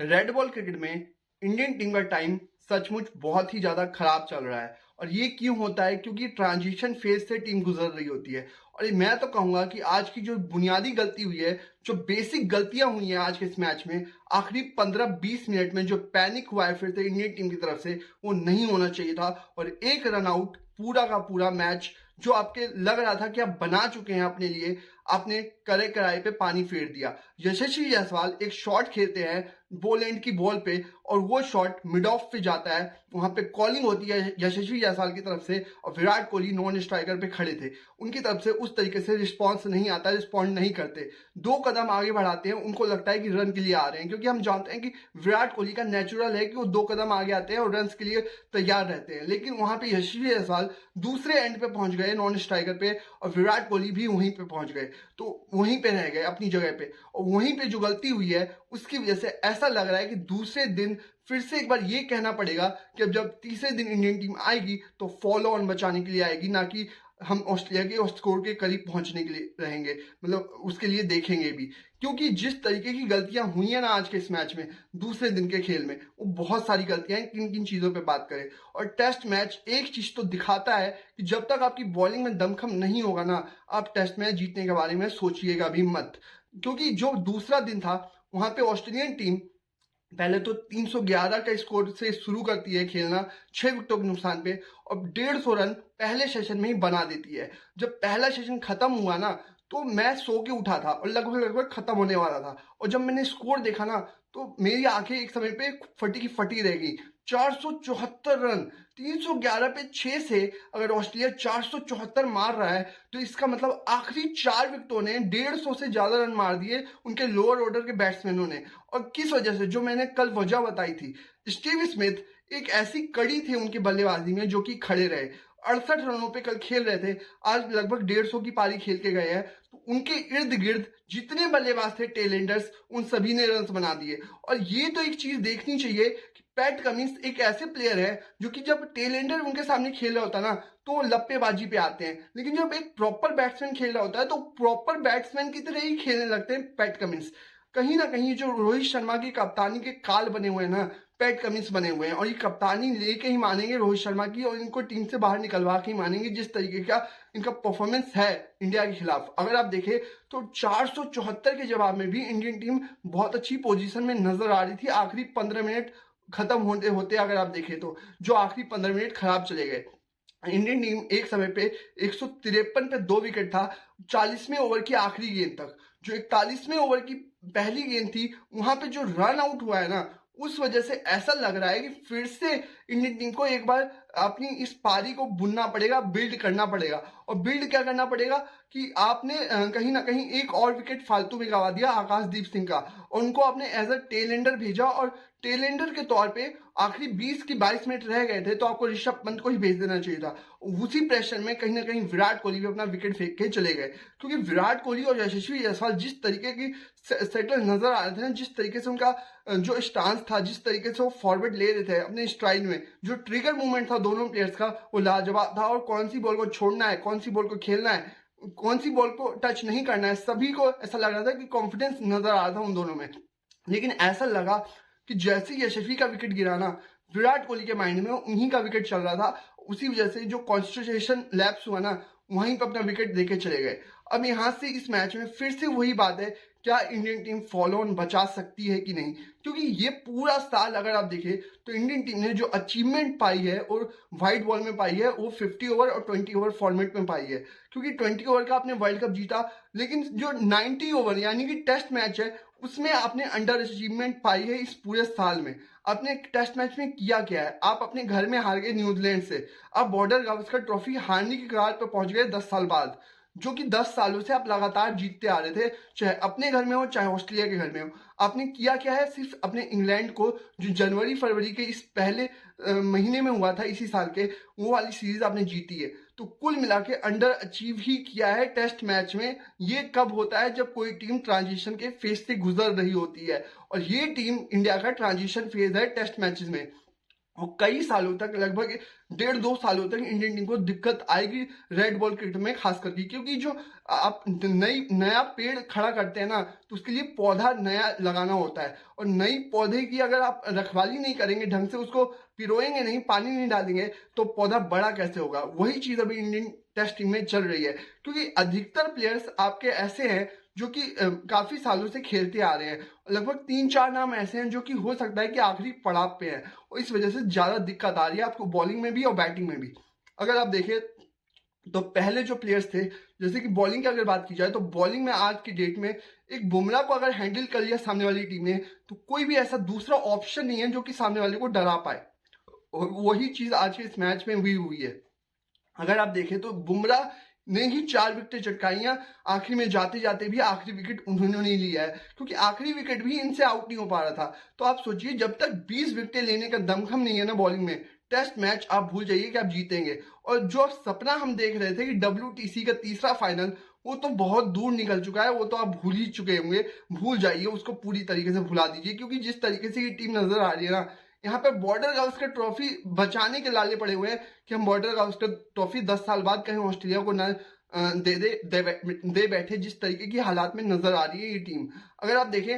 Red ball cricket में Indian team का time सचमुच बहुत ही ज्यादा खराब चल रहा है। और ये क्यों होता है? क्योंकि ट्रांजिशन फेज से टीम गुजर रही होती है। और मैं तो कहूंगा कि आज की जो बुनियादी गलती हुई है, जो बेसिक गलतियां हुई हैं आज के इस मैच में, आखिरी 15-20 मिनट में जो पैनिक हुआ है फिर से इंडियन टीम की तरफ से, वो नहीं होना चाहिए था। और एक रन आउट पूरा का पूरा मैच जो आपके लग रहा था कि आप बना चुके हैं अपने लिए, आपने करे कराए पे पानी फेर दिया। यशस्वी जायसवाल एक शॉट खेलते हैं बॉल एंड की बॉल पे, और वो शॉट मिड ऑफ पे जाता है। वहां पे कॉलिंग होती है यशस्वी जायसवाल की तरफ से, और विराट कोहली नॉन स्ट्राइकर पे खड़े थे, उनकी तरफ से उस तरीके से रिस्पॉन्स नहीं आता, रिस्पॉन्ड नहीं करते। 2 कदम आगे बढ़ाते हैं, उनको लगता है कि रन के लिए आ रहे हैं, क्योंकि हम जानते हैं कि विराट कोहली का नेचुरल है कि वो 2 कदम आगे आते हैं और रन के लिए तैयार रहते हैं। लेकिन वहां पे यशस्वी जायसवाल दूसरे एंड पे पहुंच गए नॉन स्ट्राइकर पे, और विराट कोहली भी वहीं पे पहुंच गए, तो वहीं पे रह गए अपनी जगह पे। और वहीं पे जो गलती हुई है उसकी वजह से ऐसा लग रहा है कि दूसरे दिन फिर से एक बार ये कहना पड़ेगा कि अब जब तीसरे दिन इंडियन टीम आएगी तो फॉलो ऑन बचाने के लिए आएगी, ना कि हम ऑस्ट्रेलिया के स्कोर के करीब पहुंचने के लिए रहेंगे, मतलब उसके लिए देखेंगे भी। क्योंकि जिस तरीके की गलतियां हुई है ना आज के इस मैच में, दूसरे दिन के खेल में, वो बहुत सारी गलतियां हैं। किन किन चीजों पे बात करें? और टेस्ट मैच एक चीज तो दिखाता है कि जब तक आपकी बॉलिंग में दमखम नहीं होगा ना, आप टेस्ट मैच जीतने के बारे में सोचिएगा भी मत। क्योंकि जो दूसरा दिन था, वहां पे ऑस्ट्रेलियन टीम पहले तो 311 का स्कोर से शुरू करती है खेलना 6 विकेटों के नुकसान पे, और 150 रन पहले सेशन में ही बना देती है। जब पहला सेशन खत्म हुआ ना, तो मैं सो के उठा था और लगभग लगभग खत्म होने वाला था, और जब मैंने स्कोर देखा ना, तो मेरी आंखें एक समय पे फटी की फटी रह गई। 474 रन, 311 पे 6 से अगर ऑस्ट्रेलिया 474 मार रहा है, तो इसका मतलब आखिरी 4 विकेटों ने 150 से ज्यादा रन मार दिए उनके लोअर ऑर्डर के बैट्समैनों ने। और किस वजह से? जो मैंने कल वजह बताई थी, स्टीव स्मिथ एक ऐसी कड़ी थी उनकी बल्लेबाजी में जो कि खड़े रहे। 68 रनों पे कल खेल रहे थे, आज लगभग 150 की पारी खेल के गए हैं, तो उनके इर्द गिर्द जितने बल्लेबाज थे टेलेंडर्स, उन सभी ने रन बना दिए। और ये तो एक चीज देखनी चाहिए कि पैट कमिंस एक ऐसे प्लेयर है जो कि जब टेलेंडर उनके सामने खेल रहा होता है ना, तो वो लप्पेबाजी पे आते हैं, लेकिन जब एक प्रॉपर बैट्समैन खेल रहा होता है तो प्रॉपर बैट्समैन की तरह ही खेलने लगते हैं पैट कमिंस। कहीं ना कहीं जो रोहित शर्मा की कप्तानी के काल बने हुए हैं ना, पैट कमिंस बने हुए हैं, और ये कप्तानी लेके ही मानेंगे रोहित शर्मा की, और इनको टीम से बाहर निकलवा के ही मानेंगे जिस तरीके का इनका परफॉर्मेंस है इंडिया के खिलाफ। अगर आप देखें तो 474 के जवाब में भी इंडियन टीम बहुत अच्छी पोजीशन में नजर आ रही थी। आखिरी 15 मिनट खत्म होते होते अगर आप देखें तो जो आखिरी 15 मिनट खराब चले गए। इंडियन टीम एक समय पे 153 पे 2 विकेट था 40वें ओवर की आखिरी गेंद तक। जो 41वें ओवर की पहली गेंद थी, वहां पे जो रन आउट हुआ है ना, उस वजह से ऐसा लग रहा है कि फिर से इंडियन टीम को एक बार अपनी इस पारी को बुनना पड़ेगा, बिल्ड करना पड़ेगा। और बिल्ड क्या करना पड़ेगा कि आपने कहीं ना कहीं एक और विकेट फालतू में गवा दिया आकाशदीप सिंह का, और उनको आपने एज अ टेलेंडर भेजा, और टेलेंडर के तौर पे आखिरी 20 की 22 मिनट रह गए थे, तो आपको ऋषभ पंत को ही भेज देना चाहिए था। उसी प्रेशर में कहीं ना कहीं विराट कोहली भी अपना विकेट फेंक के चले गए, क्योंकि विराट कोहली और यशस्वी जायसवाल जिस तरीके की सेटल नजर आ रहे थे ना, जिस तरीके से उनका जो स्टांस था, जिस तरीके से वो फॉरवर्ड ले रहे थे अपने स्ट्राइड में, जो ट्रिगर मूवमेंट था दोनों प्लेयर्स का, वो लाजवाब था। और कौन सी बॉल को छोड़ना है, कौन सी बॉल को खेलना है, कौन सी बॉल को टच नहीं करना है, सभी को ऐसा लग रहा था कि कॉन्फिडेंस नजर आ रहा था उन दोनों में। लेकिन ऐसा लगा कि जैसे ही यशस्वी का विकेट गिरा ना, विराट कोहली के माइंड में उन्हीं का विकेट चल रहा था। उसी वजह से जो कॉन्सेंट्रेशन लैप्स हुआ ना, वहीं पर अपना विकेट देके चले गए। अब यहां से इस मैच में फिर से वही बात है, क्या इंडियन टीम फॉलो ऑन बचा सकती है कि नहीं? क्योंकि ये पूरा साल अगर आप देखें तो इंडियन टीम ने जो अचीवमेंट पाई है और व्हाइट बॉल में पाई है, वो 50 ओवर और 20 ओवर फॉर्मेट में पाई है। क्योंकि 20 ओवर का आपने वर्ल्ड कप जीता, लेकिन जो 90 ओवर यानी कि टेस्ट मैच है, उसमें आपने अंडर अचीवमेंट पाई है। इस पूरे साल में आपने टेस्ट मैच में किया क्या है? आप अपने घर में हार गए न्यूजीलैंड से, आप बॉर्डर गावस्कर ट्रॉफी हारने की कगार पर पहुंच गए 10 साल बाद, जो कि 10 सालों से आप लगातार जीतते आ रहे थे, चाहे अपने घर में हो चाहे ऑस्ट्रेलिया के घर में हो। आपने किया क्या है? सिर्फ अपने इंग्लैंड को, जो जनवरी फरवरी के इस पहले महीने में हुआ था इसी साल के, वो वाली सीरीज आपने जीती है। तो कुल मिला के अंडर अचीव ही किया है टेस्ट मैच में। ये कब होता है? जब कोई टीम ट्रांजिशन के फेज से गुजर रही होती है, और ये टीम इंडिया का ट्रांजिशन फेज है टेस्ट मैचेस में। और कई सालों तक, लगभग 1.5-2 सालों तक इंडियन टीम को दिक्कत आएगी रेड बॉल क्रिकेट में, खास करके क्योंकि जो आप नया पेड़ खड़ा करते हैं ना, तो उसके लिए पौधा नया लगाना होता है, और नई पौधे की अगर आप रखवाली नहीं करेंगे ढंग से, उसको पिरोएंगे नहीं, पानी नहीं डालेंगे, तो पौधा बड़ा कैसे होगा। वही चीज अभी इंडियन टेस्ट टीम में चल रही है, क्योंकि अधिकतर प्लेयर्स आपके ऐसे हैं जो कि काफी सालों से खेलते आ रहे हैं। लगभग 3-4 नाम ऐसे हैं जो कि हो सकता है कि आखिरी पड़ाव पे हैं, और इस वजह से ज्यादा दिक्कत आ रही है आपको बॉलिंग में भी और बैटिंग में भी। अगर आप देखें तो पहले जो प्लेयर्स थे, जैसे कि बॉलिंग की अगर बात की जाए, तो बॉलिंग में आज की डेट में एक बुमराह को अगर हैंडल कर लिया सामने वाली टीम ने, तो कोई भी ऐसा दूसरा ऑप्शन नहीं है जो कि सामने वाले को डरा पाए, और वही चीज आज के इस मैच में भी हुई है। अगर आप देखें तो बुमराह ने ही 4 विकेटें चटकाइयां, आखिरी में जाते जाते भी आखिरी विकेट उन्होंने नहीं लिया है, क्योंकि आखिरी विकेट भी इनसे आउट नहीं हो पा रहा था। तो आप सोचिए, जब तक 20 विकेटें लेने का दमखम नहीं है ना बॉलिंग में, टेस्ट मैच आप भूल जाइए कि आप जीतेंगे। और जो सपना हम देख रहे थे कि WTC का तीसरा फाइनल, वो तो बहुत दूर निकल चुका है, वो तो आप भूल ही चुके होंगे। भूल जाइए उसको, पूरी तरीके से भुला दीजिए, क्योंकि जिस तरीके से ये टीम नजर आ रही है ना, यहाँ पे बॉर्डर गावस्कर ट्रॉफी बचाने के लाले पड़े हुए हैं कि हम बॉर्डर गावस्कर ट्रॉफी 10 साल बाद कहीं ऑस्ट्रेलिया को न दे बैठे, जिस तरीके की हालात में नजर आ रही है ये टीम। अगर आप देखें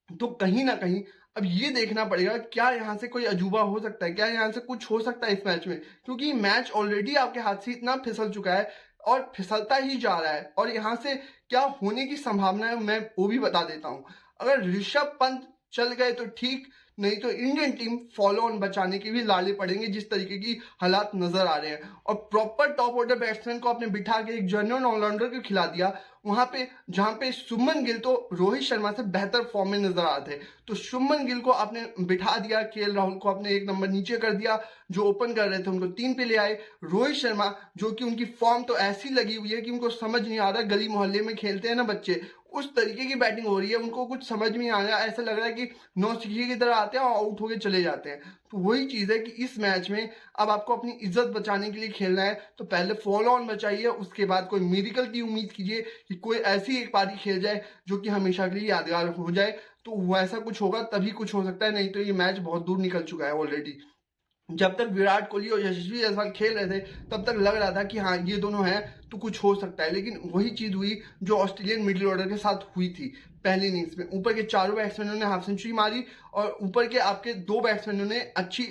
तो कहीं ना कहीं अब ये देखना पड़ेगा, क्या यहाँ से कोई अजूबा हो सकता है, क्या यहाँ से कुछ हो सकता है इस मैच में, क्योंकि मैच ऑलरेडी आपके हाथ से इतना फिसल चुका है और फिसलता ही जा रहा है। और यहाँ से क्या होने की संभावना है मैं वो भी बता देता हूँ। अगर ऋषभ पंत चल गए तो ठीक, नहीं तो इंडियन टीम फॉलो ऑन बचाने के भी लाले पड़ेंगे, जिस तरीके की हालात नजर आ रहे हैं। और प्रॉपर टॉप ऑर्डर बैट्समैन को आपने बिठा के एक जेन्युइन ऑलराउंडर को खिला दिया वहां पे, जहां पे शुभमन गिल तो रोहित शर्मा से बेहतर फॉर्म में नजर आते थे, तो शुभमन गिल को आपने बिठा दिया, KL राहुल को आपने 1 नंबर नीचे कर दिया, जो ओपन कर रहे थे उनको 3 पे ले आए। रोहित शर्मा, जो कि उनकी फॉर्म तो ऐसी लगी हुई है कि उनको समझ नहीं आ रहा, गली मोहल्ले में खेलते हैं ना बच्चे, उस तरीके की बैटिंग हो रही है, उनको कुछ समझ में नहीं आ रहा, ऐसा लग रहा है कि नौसिखिए की तरह आते हैं और आउट होके चले जाते हैं। तो वही चीज है कि इस मैच में अब आपको अपनी इज्जत बचाने के लिए खेलना है, तो पहले फॉलो ऑन बचाइए, उसके बाद कोई मिरेकल की उम्मीद कीजिए कि कोई ऐसी एक पारी खेल जाए जो कि हमेशा के लिए यादगार हो जाए। तो वैसा कुछ होगा तभी कुछ हो सकता है, नहीं तो ये मैच बहुत दूर निकल चुका है ऑलरेडी। जब तक विराट कोहली और यशस्वी जायसवाल खेल रहे थे, तब तक लग रहा था कि हाँ ये दोनों हैं तो कुछ हो सकता है, लेकिन वही चीज हुई जो ऑस्ट्रेलियन मिडिल ऑर्डर के साथ हुई थी पहली इनिंग्स में। ऊपर के चारों बैट्समैनों ने हाफ सेंचुरी मारी, और ऊपर के आपके 2 बैट्समैनों ने अच्छी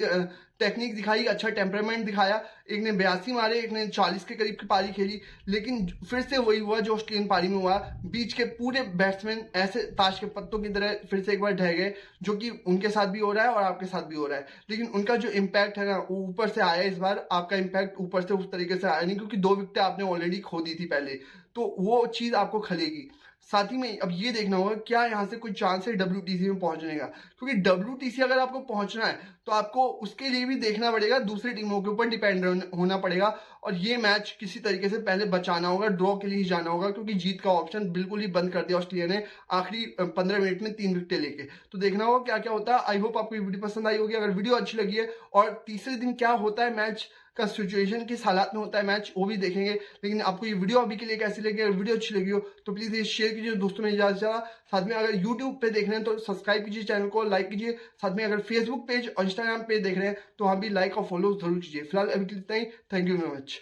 टेक्निक दिखाई, अच्छा टेम्परामेंट दिखाया। एक ने 82 मारे, एक ने 40 के करीब की पारी खेली, लेकिन फिर से वही हुआ जो ऑस्ट्रेलियन पारी में हुआ। बीच के पूरे बैट्समैन ऐसे ताश के पत्तों की तरह फिर से एक बार ढह गए, जो कि उनके साथ भी हो रहा है और आपके साथ भी हो रहा है। लेकिन उनका जो इम्पैक्ट है ना, वो ऊपर से आया इस बार, आपका इम्पैक्ट ऊपर से उस तरीके से आया नहीं, क्योंकि 2 विकेटें आपने ऑलरेडी खो दी थी पहले, तो वो चीज आपको खलेगी। साथ ही में अब ये देखना होगा क्या यहाँ से कोई चांस है WTC में पहुंचने का, क्योंकि WTC अगर आपको पहुंचना है तो आपको उसके लिए भी देखना पड़ेगा, दूसरी टीमों के ऊपर डिपेंड होना पड़ेगा, और ये मैच किसी तरीके से पहले बचाना होगा, ड्रॉ के लिए ही जाना होगा, क्योंकि जीत का ऑप्शन बिल्कुल ही बंद कर दिया ऑस्ट्रेलिया ने आखिरी 15 मिनट में 3 विकेटें लेके। तो देखना होगा क्या क्या होता है। आई होप आपको ये वीडियो पसंद आई होगी। अगर वीडियो अच्छी लगी है और तीसरे दिन क्या होता है मैच का सिचुएशन, किस हालात में होता है मैच, वो भी देखेंगे। लेकिन आपको ये वीडियो अभी के लिए कैसी लगी, अगर वीडियो अच्छी लगी हो तो प्लीज ये शेयर कीजिए दोस्तों में ज्यादा। साथ में अगर यूट्यूब पे देख रहे हैं तो सब्सक्राइब कीजिए, चैनल को लाइक कीजिए। साथ में अगर फेसबुक पेज और इंस्टाग्राम पे देख रहे हैं तो वहाँ भी लाइक और फॉलो जरूर कीजिए। फिलहाल अभी के लिए इतना ही। Thank you very much.